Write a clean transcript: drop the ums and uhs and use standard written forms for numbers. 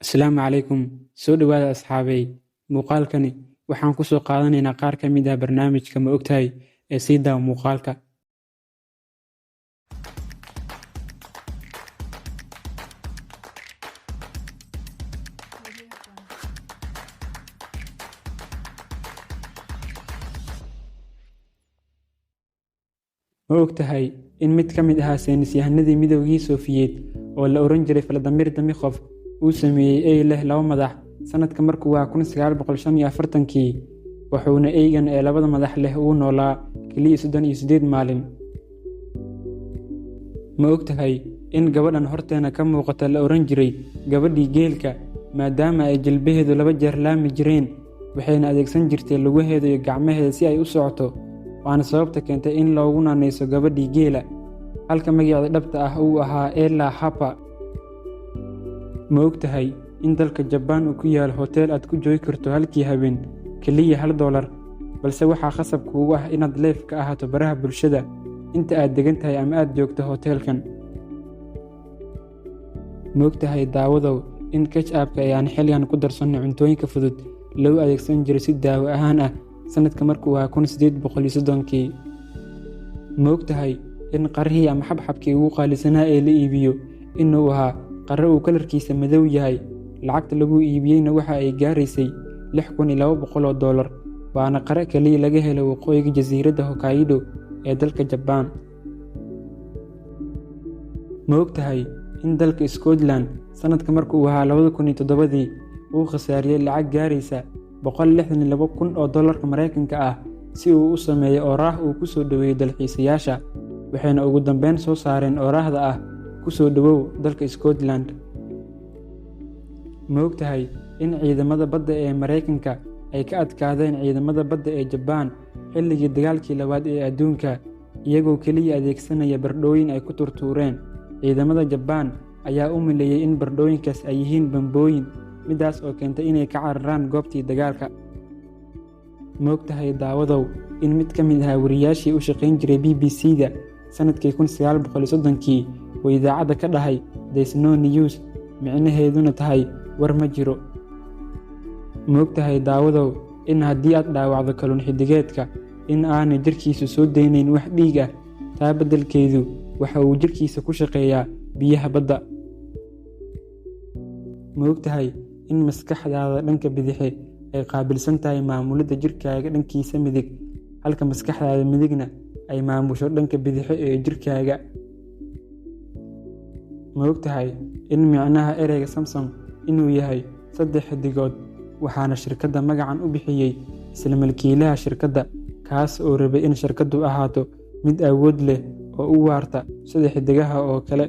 Asalaamu calaykum. Soo dhawaada asxaabey. Muuqaalkani waxaan ku soo qaadanaynaa qaar ka mid ah barnaamijka Ma ogtahay ee sii daawa muuqaalka. Ma ogtahay in mid ka mid ahaa saynisyahanadii Midowgii Soofiyeed oo la oran jiray Vladimir Damikhov uu sameeyey ey leh laba madax sanadka markuu waa 1945kii, wuxuuna eygan ee labada madax leh uu noolaa keliya 38 maalin. Ma ogtahay in gabadhan horteena ka muuqata la oran jiray gabadhii geelka, maadaama ay jilbaheedu 2 jeer laami jireen, waxayna adeegsan jirtay lugaheeda iyo gacmaheeda si ay u socoto, waana sababta keentay in loogu naanayso gabadhii geela, halka magaceeda dhabta ah uu ahaa Ella Harper. Ma ogtahay in dalka Jabaan uu ku yaal hotel aad ku joogi karto halkii habeen keliya $1, balse waxaa khasab kuugu ah inaad leef ka ahaato baraha bulshada inta aad degan tahay ama aad joogto hotelkan. Ma ogtahay daawadow in ketchup-ka ayaan xilligan ku darsanay cuntooyinka fudud loo adeegsan jiray si daawo ahaan ah sanadka markuu waa 1830kii. Ma ogtahay in qarihii ama xabxabkii ugu qaalisanaa ee la iibiyo inuu ahaa qare uu kalarkiisa madow yahay, lacagta lagu iibiyeyna waxa ay gaaraysay $6,200, waana qare kaliya laga helo waqooyiga jasiiradda Hokkaido ee dalka Jabaan. Ma ogtahay in dalka Scotland sanadka markuu ahaa 2007 uu khasaariyey lacag gaaraysa $162,000 Mareykanka ah si uu u sameeyo oraah uu ku soo dhaweeyo dalxiisayaasha, waxayna ugu dambeyn soo saareen oraahda ah ku soo dhawow dalka Scotland. Ma ogtahay in ciidamada badda ee Mareykanka ay ka adkaadeen ciidamada badda ee Jabaan xilligii dagaalkii labaad ee adduunka, iyagoo keliya adeegsanaya bardhooyin ay ku turtuureen. Ciidamada Jabaan ayaa u maleeyay in bardhooyinkaas ay yihiin bambooyin, midaas oo keentay inay ka cararaan goobtii dagaalka. Ma ogtahay daawadow in mid ka mid ah wariyaashii u shaqayn jiray BBC-da sanadkii 1930kii uu idaacadda ka dhahay "There's no news", micnaheeduna tahay war ma jiro. Ma ogtahay daawadow in haddii aad dhaawacdo kalluun xidigeedka in aanay jirkiisu soo daynayn wax dhiig ah, taa beddelkeedu waxa uu jirkiisa ku shaqeeyaa biyaha badda. Ma ogtahay in maskaxdaada dhanka bidixe ay qaabilsan tahay maamulidda jirkaaga dhankiisa midig, halka maskaxdaada midigna ay maamusho dhanka bidixe ee jirkaaga. Ma ogtahay in micnaha ereyga Samsung inuu yahay 3 xidigood, waxaana shirkadda magacan u bixiyey isla milkiilaha shirkadda, kaas oo rabay in shirkaddu ahaato mid awood leh oo u waarta sida xidigaha oo kale.